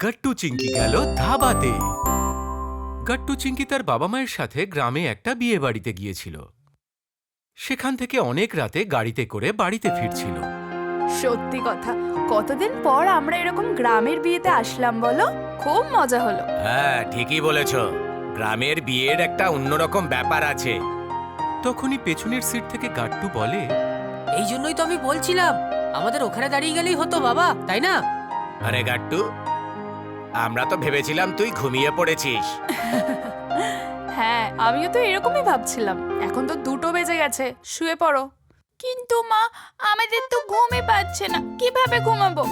গট্টু চিংকি গেল ধাবাতে। গট্টু চিংকি তার বাবা মায়ের সাথে গ্রামে একটা বিয়ে বাড়িতে গিয়েছিল। সেখান থেকে অনেক রাতে গাড়িতে করে বাড়িতে ফিরছিল। সত্যি কথা, কতদিন পর আমরা এরকম গ্রামের বিয়েতে আসলাম বলো, খুব মজা হলো। হ্যাঁ, ঠিকই বলেছ। গ্রামের বিয়ের একটা অন্যরকম ব্যাপার আছে। তখনই পেছনের সিট থেকে গাট্টু বলে, এই জন্যই তো আমি বলছিলাম আমাদের ওখানে দাঁড়িয়ে গেলেই হতো বাবা, তাই না? আরে গাট্টু, আমরা তো ভেবেছিলাম তুই ঘুমিয়ে পড়েছিস। হ্যাঁ, আমিও তো এরকমই ভাবছিলাম। এখন তো 2টো বেজে গেছে, শুয়ে পড়ো। কিন্তু মা, আমাদের তো ঘুমই পাচ্ছে না, কিভাবে ঘুমাবো?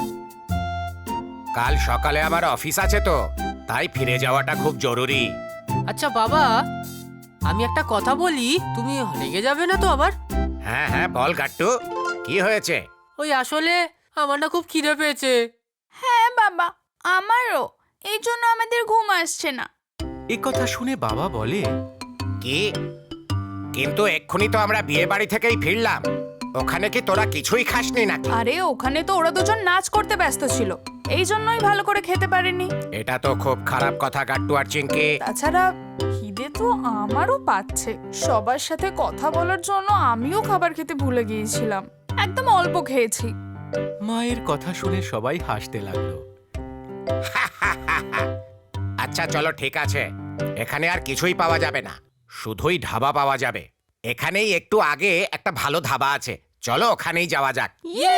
কাল সকালে আমার অফিস আছে তো, তাই ফিরে যাওয়াটা খুব জরুরি। আচ্ছা বাবা, আমি একটা কথা বলি, তুমি রেগে যাবে না তো আবার? হ্যাঁ হ্যাঁ, বল গাট্টু, কি হয়েছে? ওই আসলে আমার না খুব খিদে পেয়েছে। হ্যাঁ বাবা, আমারও। এই জন্য আমাদের ঘুম আসছে না। এ কথা শুনে বাবা বলে, কি? কিন্তু এক্ষুনি তো আমরা বিয়ে বাড়ি থেকেই ফিরলাম। ওখানে কি তোরা কিছুই খাসনি নাকি? আরে ওখানে তো ওরা দুজন নাচ করতে ব্যস্ত ছিল, এই জন্যই ভালো করে খেতে পারেনি। এটা তো খুব খারাপ কথা গাট্টু আর চিংকি। তাছাড়া খিদে তো আমারও পাচ্ছে। সবার সাথে কথা বলার জন্য আমিও খাবার খেতে ভুলে গিয়েছিলাম, একদম অল্প খেয়েছি। মায়ের কথা শুনে সবাই হাসতে লাগলো। আচ্ছা চলো, ঠিক আছে, এখানে আর কিছুই পাওয়া যাবে না, শুধুই ধাবা পাওয়া যাবে। এখানেই একটু আগে একটা ভালো ধাবা আছে, চলো ওখানেই যাওয়া যাক। ইয়ে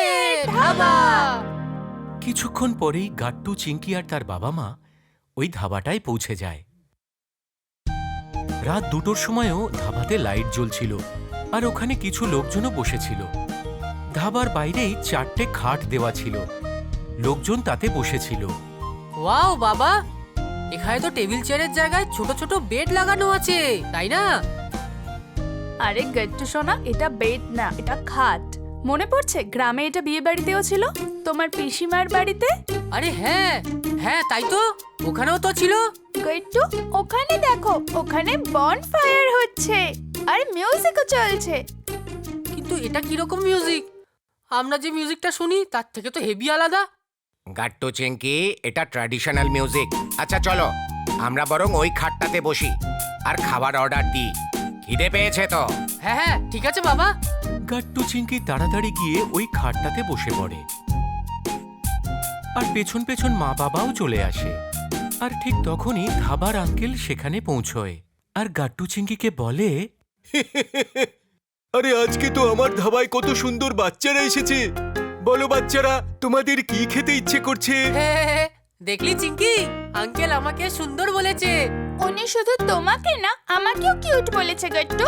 ধাবা! কিছুক্ষণ পরেই গাট্টু, চিংকি আর তার বাবা মা ওই ধাবাটায় পৌঁছে যায়। রাত 2টোর সময়ও ধাবাতে লাইট জ্বলছিল, আর ওখানে কিছু লোকজনও বসেছিল। ধাবার বাইরেই 4টে খাট দেওয়া ছিল, লোকজন তাতে বসেছিল। ওয়াও বাবা, এখানে তো টেবিল চেয়ারের জায়গায় ছোট ছোট বেড লাগানো আছে, তাই না? আরে গট্টু সোনা, এটা বেড না, এটা খাট। মনে পড়ছে গ্রামে এটা বিয়ে বাড়িতেও ছিল, তোমার পিসিমার বাড়িতে। আরে হ্যাঁ হ্যাঁ, তাই তো, ওখানেও তো ছিল। গট্টু, ওখানে দেখো, ওখানে বনফায়ার হচ্ছে আর মিউজিকও চলছে। কিন্তু এটা কিরকম মিউজিক? আমরা যে মিউজিকটা শুনি তার থেকে তো হেভি আলাদা। গাট্টু চিংকি, এটা ট্র্যাডিশনাল মিউজিক। আচ্ছা চলো, আমরা বরং ওই খাটটাতে বসি আর খাবার অর্ডার দিই। খিদে পেয়েছে তো। হ্যাঁ হ্যাঁ, ঠিক আছে বাবা। গাট্টু চিংকি তাড়াতাড়ি গিয়ে ওই খাটটাতে বসে পড়ে, আর পেছন পেছন মা বাবাও চলে আসে। আর ঠিক তখনই ধাবার আঙ্কেল সেখানে পৌঁছয়, আর গাট্টু চিংকিকে বলে, আরে আজকে তো আমার ধাবায় কত সুন্দর বাচ্চারা এসেছে। বলো বাচ্চারা, তোমাদের কি খেতে ইচ্ছে করছে? হ্যাঁ, দেখলি চিঙ্কি, আঙ্কেল আমাকে সুন্দর বলেছে। উনি শুধু তোমাকে না, আমাকেও কিউট বলেছে গট্টু।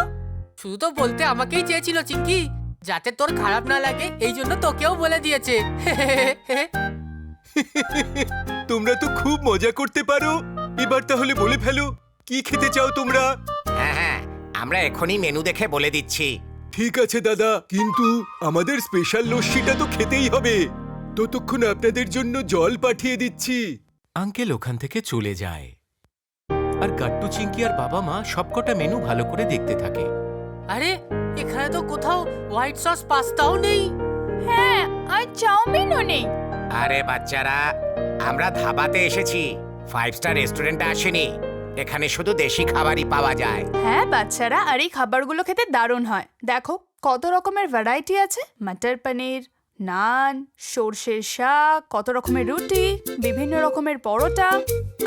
শুধু তো বলতে আমাকেই চেয়েছিল চিঙ্কি, যাতে তোর খারাপ না লাগে, এই জন্য তোকেও বলে দিয়েছে। তোমরা তো খুব মজা করতে পারো। এবার তাহলে বলে ফেলো, কি খেতে চাও তোমরা? হ্যাঁ হ্যাঁ, আমরা এখনই মেনু দেখে বলে দিচ্ছি। ঠিক আছে দাদা, কিন্তু আমাদের স্পেশাল লস্যিটা তো খেতেই হবে। ততক্ষণ আপনাদের জন্য জল পাঠিয়ে দিচ্ছি। আঙ্কেল ওখান থেকে চলে যায়, আর গাট্টু চিংকি আর বাবা মা সবকটা মেনু ভালো করে দেখতে থাকে। আরে এখানে তো কোথাও হোয়াইট সস পাস্তাও নেই। হ্যাঁ, আর চাউমিনও নেই। আরে বাচ্চারা, আমরা ধাবাতে এসেছি, 5 স্টার রেস্টুরেন্টে আসেনি। এখানে শুধু দেশি খাবারই পাওয়া যায়। হ্যাঁ বাচ্চারা, আর এই খাবারগুলো খেতে দারুণ হয়। দেখো কত রকমের ভ্যারাইটি আছে, মটর পনির, নান, সর্ষের শাক, কত রকমের রুটি, বিভিন্ন রকমের পরোটা,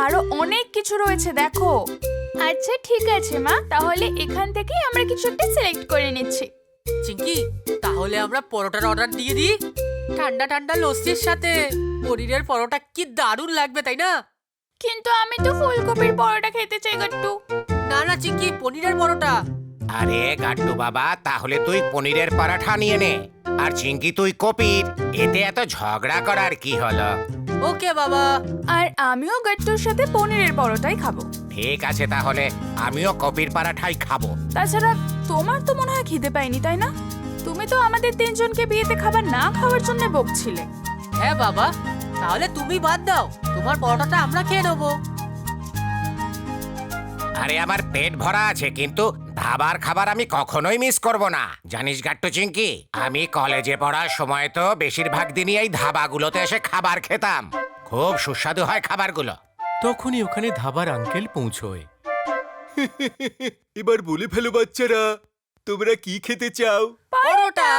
আরো অনেক কিছু রয়েছে দেখো। আচ্ছা ঠিক আছে মা, তাহলে এখান থেকেই আমরা কিছু একটা সিলেক্ট করে নিচ্ছি। চিঙ্কি, তাহলে আমরা পরোটার অর্ডার দিয়ে দিই, ঠান্ডা ঠান্ডা লস্যির সাথে। পনিরের পরোটা কি দারুণ লাগবে, তাই না? কিন্তু আমি তো ফুলকপির পরোটা খেতে চাই গট্টু। না না চিঙ্কি, পনিরের পরোটা। আরে গাট্টু বাবা, তাহলে তুই পনিরের পরাঠা নিয়ে নে, আর চিংকি তুই কপির। এতে এত ঝগড়া করার কি হলো? ওকে বাবা। আর আমিও গট্টুর সাথে পনিরের পরোটাই খাবো। ঠিক আছে, তাহলে আমিও কপির পরাঠাই খাবো। তাছাড়া তোমার তো মনে হয় খিদে পাইনি, তাই না? তুমি তো আমাদের 3জনকে বিয়েতে খাবার না খাওয়ার জন্য বকছিলে। হ্যাঁ বাবা, তাহলে তুমি বাদ দাও, তোমার পরোটাটা আমরা খেয়ে নেবো। আরে আমার পেট ভরা আছে, কিন্তু ধাবার খাবার আমি কখনোই মিস করব না। জানিস গাট্টু চিংকি, আমি কলেজে পড়ার সময় তো বেশিরভাগ দিনই এই ধাবাগুলোতে এসে খাবার খেতাম। খুব সুস্বাদু হয় খাবারগুলো। তখনই ওখানে ধাবার আঙ্কেল পৌঁছয়। এবার বলে ফেলো বাচ্চারা, তোমরা কি খেতে চাও? পরোটা।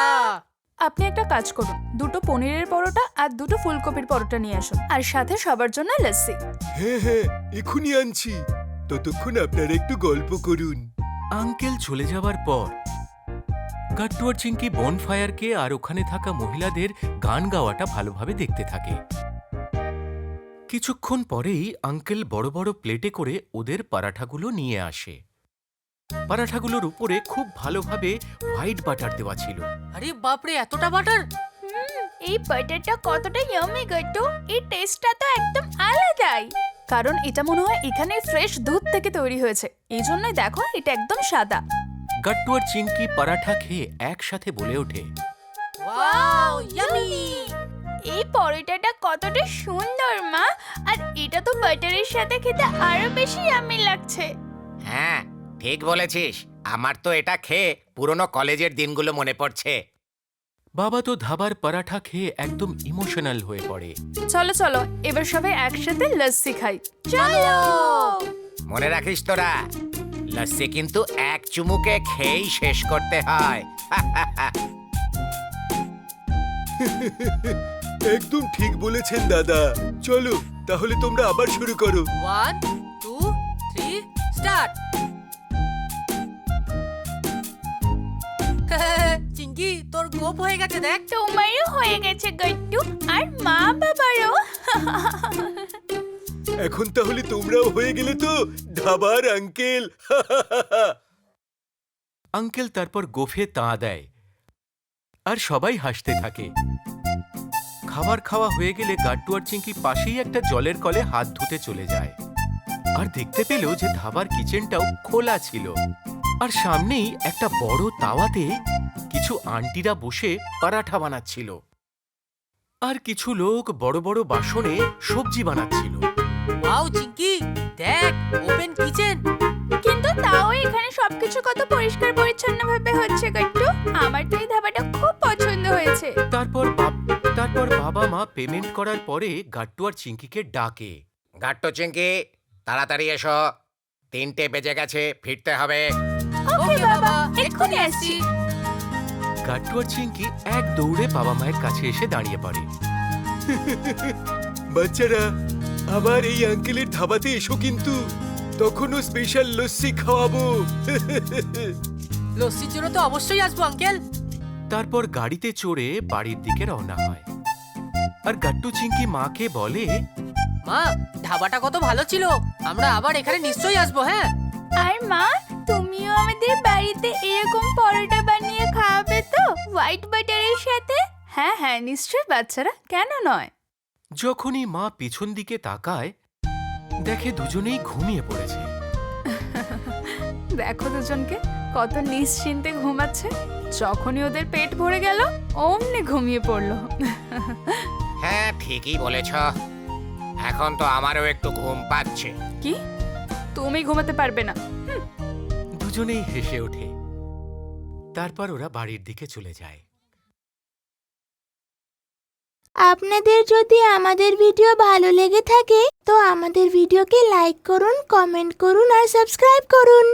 আপনি একটা কাজ করুন, 2টো পনিরের পরোটা আর 2টো ফুলকপির পরোটা নিয়ে আসুন, আর সাথে সবার জন্য লস্যি। হ্যাঁ হ্যাঁ, এখনই আনছি। ততক্ষণ আপনারা একটু গল্প করুন। আঙ্কেল চলে যাবার পর গাট্টু আর চিঙ্কি বনফায়ারকে আর ওখানে থাকা মহিলাদের গান গাওয়াটা ভালোভাবে দেখতে থাকে। কিছুক্ষণ পরেই আঙ্কেল বড় বড় প্লেটে করে ওদের পরাঠাগুলো নিয়ে আসে। পরাঠাগুলোর উপরে খুব ভালোভাবে হোয়াইট বাটার দেওয়া ছিল। আরে বাপরে, এতটা বাটার! এই বাটারটা কতটা ইয়ামি গাট্টু, এই টেস্টটা তো একদম আলাদাই। কারণ এটা মনে হয় এখানে ফ্রেশ দুধ থেকে তৈরি হয়েছে, এই জন্যই দেখো এটা একদম সাদা। গাট্টু আর চিঙ্কি পরাঠা খেয়ে একসাথে বলে ওঠে, ওয়াও, ইয়ামি! এই পরোটাটা কতটা সুন্দর মা, আর এটা তো বাটারের সাথে খেতে আরো বেশি ইয়ামি লাগছে। হ্যাঁ, ঠিক বলেছিস। আমার তো এটা খেয়ে পুরনো কলেজের দিনগুলো মনে পড়ছে। বাবা তো ধাবার পরাঠা খেয়ে একদম ইমোশনাল হয়ে পড়ে। চলো চলো, এবার সবাই একসাথে লস্যি খাই। চলো। মনে রাখিস তোরা, লস্যি কিন্তু এক চুমুকে খেয়েই শেষ করতে হয়। একদম ঠিক বলেছেন দাদা। চলো তাহলে তোমরা আবার শুরু করো। 1, 2, 3, স্টার্ট! চিঙ্কি, তোর গোপ হয়ে গেছে দেখ। তোমারও হয়ে গেছে গাট্টু, আর মা বাবারও। এখন তাহলে তোমরাও হয়ে গেলে তো ধাবার আঙ্কেল। আঙ্কেল তারপর গোফে তাঁ দেয় আর সবাই হাসতে থাকে। খাবার খাওয়া হয়ে গেলে গাট্টু আর চিঙ্কি পাশেই একটা জলের কলে হাত ধুতে চলে যায়, আর দেখতে পেল যে ধাবার কিচেনটাও খোলা ছিল, আর সামনেই একটা বড় তাওয়াতে কিছু আন্টিরা বসে পরাঠা বানাচ্ছিল, আর কিছু লোক বড় বড় বাসনে সবজি বানাচ্ছিল। ওয়াও চিঙ্কি, দেখ, ওপেন কিচেন! কিন্তু তাও এখানে সবকিছু কত পরিষ্কার পরিচ্ছন্ন ভাবে হচ্ছে গাট্টু। আমার তো এই ধাবাটা খুব পছন্দ হয়েছে। তারপর বাবা মা পেমেন্ট করার পরে গাট্টু আর চিঙ্কিকে ডাকে। গাট্টু চিঙ্কি, তাড়াতাড়ি এসো, 3টে বেজে গেছে, ফিরতে হবে। ওকে বাবা, এক্ষুনি আসছি। গাট্টু আর চিঙ্কি এক দৌড়ে বাবা মায়ের কাছে এসে দাঁড়িয়ে পড়ে। বাচ্চারা, আবার এই আঙ্কেলের ধাবাতে এসো, কিন্তু তখনও স্পেশাল লস্যি খাওয়াবো। লস্যির জন্য তো অবশ্যই আসবো আঙ্কেল। তারপর গাড়িতে চড়ে বাড়ির দিকে রওনা হয়, আর গাট্টু চিঙ্কি মাকে বলে, মা, ধাবাটা কত ভালো ছিল, আমরা আবার এখানে নিশ্চয়ই আসবো। হ্যাঁ, আর মা, তুমিও আমাদের বাড়িতে এরকম পরোটা বানিয়ে খাওয়াবে তো, হোয়াইট বাটারের সাথে? হ্যাঁ হ্যাঁ, নিশ্চয়ই বাচ্চারা, কেন নয়। যখনই মা পিছন দিকে তাকায় দেখে দুজনেই ঘুমিয়ে পড়েছে। দেখো দুজনকে কত নিশ্চিন্তে ঘুমাচ্ছে। যখনই ওদের পেট ভরে গেল অমনি ঘুমিয়ে পড়লো। হ্যাঁ, ঠিকই বলেছ। এখন তো আমারও একটু ঘুম পাচ্ছে। কি, তুমি ঘুমাতে পারবে না? দুজনেই হেসে ওঠে। তারপর ওরা বাড়ির দিকে চলে যায়। আপনাদের যদি আমাদের ভিডিও ভালো লেগে থাকে তো আমাদের ভিডিওকে লাইক করুন, কমেন্ট করুন আর সাবস্ক্রাইব করুন।